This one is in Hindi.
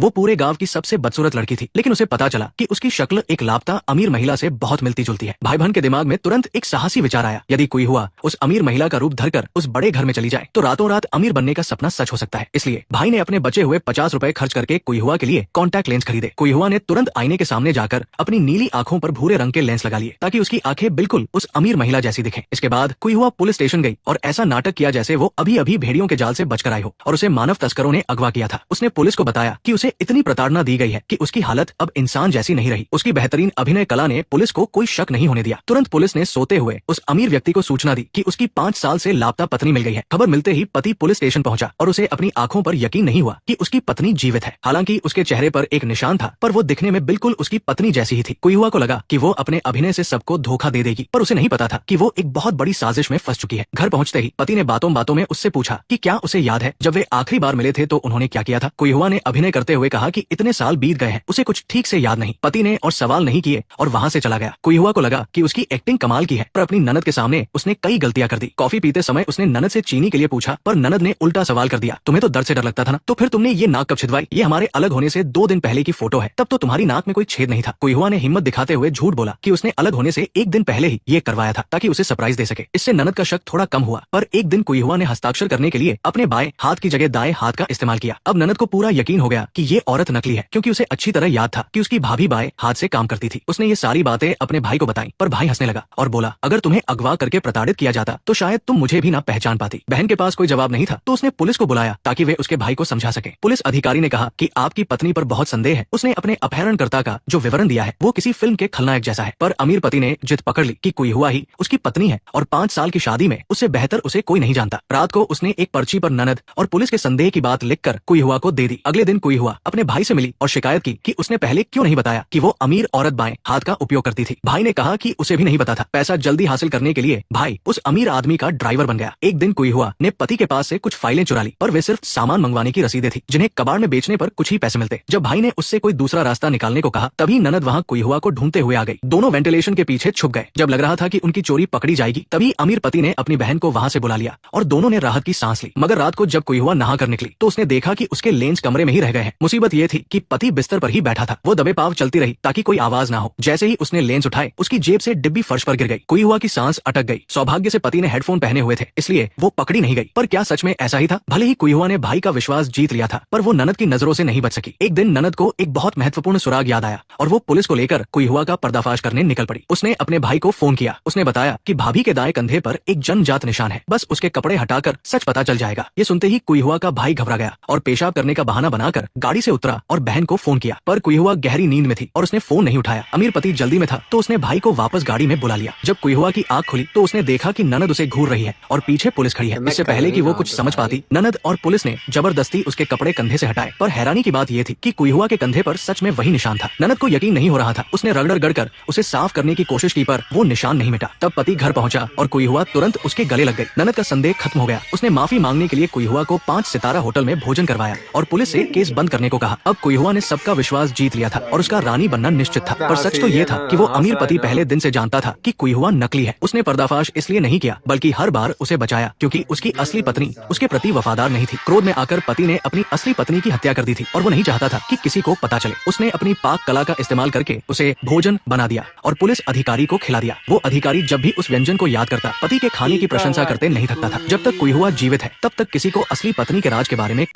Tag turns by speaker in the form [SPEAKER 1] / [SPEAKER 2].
[SPEAKER 1] वो पूरे गांव की सबसे बदसूरत लड़की थी, लेकिन उसे पता चला कि उसकी शक्ल एक लापता अमीर महिला से बहुत मिलती जुलती है। भाई बहन के दिमाग में तुरंत एक साहसी विचार आया, यदि कोई हुआ उस अमीर महिला का रूप धरकर उस बड़े घर में चली जाए तो रातों रात अमीर बनने का सपना सच हो सकता है। इसलिए भाई ने अपने बचे हुए 50 रुपए खर्च करके कोई हुआ के लिए कॉन्टैक्ट लेंस खरीदे। कोई हुआ ने तुरंत आईने के सामने जाकर अपनी नीली आंखों पर भूरे रंग के लेंस लगा लिए ताकि उसकी आंखें बिल्कुल उस अमीर महिला जैसी दिखें। इसके बाद कोई हुआ पुलिस स्टेशन गई और ऐसा नाटक किया जैसे वो अभी अभी भेड़ियों के जाल से बचकर आई हो और उसे मानव तस्करों ने अगवा किया था। उसने पुलिस को बताया कि उसे इतनी प्रताड़ना दी गई है कि उसकी हालत अब इंसान जैसी नहीं रही। उसकी बेहतरीन अभिनय कला ने पुलिस को कोई शक नहीं होने दिया। तुरंत पुलिस ने सोते हुए उस अमीर व्यक्ति को सूचना दी कि उसकी 5 साल से लापता पत्नी मिल गई है। खबर मिलते ही पति पुलिस स्टेशन पहुंचा और उसे अपनी आंखों पर यकीन नहीं हुआ कि उसकी पत्नी जीवित है। हालांकि उसके चेहरे पर एक निशान था, पर वो दिखने में बिल्कुल उसकी पत्नी जैसी ही थी। कोई हुआ को लगा कि वो अपने अभिनय से सबको धोखा दे देगी, पर उसे नहीं पता था कि वो एक बहुत बड़ी साजिश में फंस चुकी है। घर पहुंचते ही पति ने बातों बातों में उससे पूछा कि क्या उसे याद है जब वे आखिरी बार मिले थे तो उन्होंने क्या किया था। कोई हुआ ने अभिनय करते हुए कहा कि इतने साल बीत गए हैं, उसे कुछ ठीक से याद नहीं। पति ने और सवाल नहीं किए और वहां से चला गया। कोई हुआ को लगा कि उसकी एक्टिंग कमाल की है, पर अपनी ननद के सामने उसने कई गलतियां कर दी। कॉफी पीते समय उसने ननद से चीनी के लिए पूछा, पर ननद ने उल्टा सवाल कर दिया, तुम्हें तो दर्द से डर लगता था ना, तो फिर तुमने ये नाक कब छिदवाई? ये हमारे अलग होने से 2 दिन पहले की फोटो है, तब तो तुम्हारी नाक में कोई छेद नहीं था। कोई हुआ ने हिम्मत दिखाते हुए झूठ बोला कि उसने अलग होने से 1 दिन पहले ही ये करवाया था ताकि उसे सरप्राइज दे सके। इससे ननद का शक थोड़ा कम हुआ, पर एक दिन कोई हुआ ने हस्ताक्षर करने के लिए अपने बाएं हाथ की जगह दाएं हाथ का इस्तेमाल किया। अब ननद को पूरा यकीन हो गया कि ये औरत नकली है, क्योंकि उसे अच्छी तरह याद था कि उसकी भाभी बाएं हाथ से काम करती थी। उसने ये सारी बातें अपने भाई को बताई, पर भाई हंसने लगा और बोला, अगर तुम्हें अगवा करके प्रताड़ित किया जाता तो शायद तुम मुझे भी ना पहचान पाती। बहन के पास कोई जवाब नहीं था तो उसने पुलिस को बुलाया ताकि वे उसके भाई को समझा सके। पुलिस अधिकारी ने कहा कि आपकी पत्नी पर बहुत संदेह है। उसने अपने अपहरणकर्ता का जो विवरण दिया है वो किसी फिल्म के खलनायक जैसा है। पर अमीर पति ने जिद पकड़ ली कि कोई हुआ ही उसकी पत्नी है और 5 साल की शादी में उससे बेहतर उसे कोई नहीं जानता। रात को उसने एक पर्ची पर ननद और पुलिस के संदेह की बात लिखकर कोई हुआ को दे दी। अगले दिन कोई हुआ अपने भाई से मिली और शिकायत की कि उसने पहले क्यों नहीं बताया कि वो अमीर औरत बाएं हाथ का उपयोग करती थी। भाई ने कहा कि उसे भी नहीं पता था। पैसा जल्दी हासिल करने के लिए भाई उस अमीर आदमी का ड्राइवर बन गया। एक दिन कोई हुआ ने पति के पास से कुछ फाइलें चुरा ली, पर वे सिर्फ सामान मंगवाने की रसीदें थी जिन्हें कबाड़ में बेचने पर कुछ ही पैसे मिलते। जब भाई ने उससे कोई दूसरा रास्ता निकालने को कहा तभी ननद वहाँ कोई हुआ को ढूंढते हुए आ गई। दोनों वेंटिलेशन के पीछे छुप गए। जब लग रहा था कि उनकी चोरी पकड़ी जाएगी तभी अमीर पति ने अपनी बहन को वहाँ से बुला लिया और दोनों ने राहत की सांस ली। मगर रात को जब कोई हुआ नहा कर निकली तो उसने देखा कि उसके लेंस कमरे में ही रह गए हैं। मुसीबत ये थी कि पति बिस्तर पर ही बैठा था। वो दबे पाव चलती रही ताकि कोई आवाज ना हो। जैसे ही उसने लेंस उठाए उसकी जेब से डिब्बी फर्श पर गिर गई। कोई हुआ की सांस अटक गई। सौभाग्य से पति ने हेडफोन पहने हुए थे, इसलिए वो पकड़ी नहीं गई। पर क्या सच में ऐसा ही था? भले ही कोई हुआ ने भाई का विश्वास जीत लिया था, पर वो ननद की नजरों से नहीं बच सकी। एक दिन ननद को एक बहुत महत्वपूर्ण सुराग याद आया और वो पुलिस को लेकर कोई हुआ का पर्दाफाश करने निकल पड़ी। उसने अपने भाई को फोन किया। उसने बताया कि भाभी के दाएं कंधे पर एक जन्मजात निशान है, बस उसके कपड़े हटाकर सच पता चल जाएगा। ये सुनते ही कोई हुआ का भाई घबरा गया और पेशाब करने का बहाना बनाकर गाड़ी से उतरा और बहन को फोन किया, पर कोई हुआ गहरी नींद में थी और उसने फोन नहीं उठाया। अमीर पति जल्दी में था तो उसने भाई को वापस गाड़ी में बुला लिया। जब कोई हुआ की आंख खुली तो उसने देखा कि ननद उसे घूर रही है और पीछे पुलिस खड़ी है। इससे पहले कि वो कुछ समझ पाती, ननद और पुलिस ने जबरदस्ती उसके कपड़े कंधे से हटाए। पर हैरानी की बात ये थी कि कोई हुआ के कंधे पर सच में वही निशान था। ननद को यकीन नहीं हो रहा था। उसने रगड़ रगड़ कर उसे साफ करने की कोशिश की, पर वो निशान नहीं मिटा। तब पति घर पहुंचा और कोई हुआ तुरंत उसके गले लग गई। ननद का संदेह खत्म हो गया। उसने माफी मांगने के लिए कोई हुआ को 5 सितारा होटल में भोजन करवाया और पुलिस से केस बंद करने को कहा। अब कोई हुआ ने सबका विश्वास जीत लिया था और उसका रानी बनना निश्चित था। पर सच तो ये था कि वो अमीर पति पहले दिन से जानता था कि कोई हुआ नकली है। उसने पर्दाफाश इसलिए नहीं किया बल्कि हर बार उसे बचाया क्योंकि उसकी असली पत्नी उसके प्रति वफादार नहीं थी। क्रोध में आकर पति ने अपनी असली पत्नी की हत्या कर दी थी और वो नहीं चाहता था कि किसी को पता चले। उसने अपनी पाक कला का इस्तेमाल करके उसे भोजन बना दिया और पुलिस अधिकारी को खिला दिया। वो अधिकारी जब भी उस व्यंजन को याद करता पति के खाने की प्रशंसा करते नहीं थकता था। जब तक कोई हुआ जीवित है तब तक किसी को असली पत्नी के राज के बारे में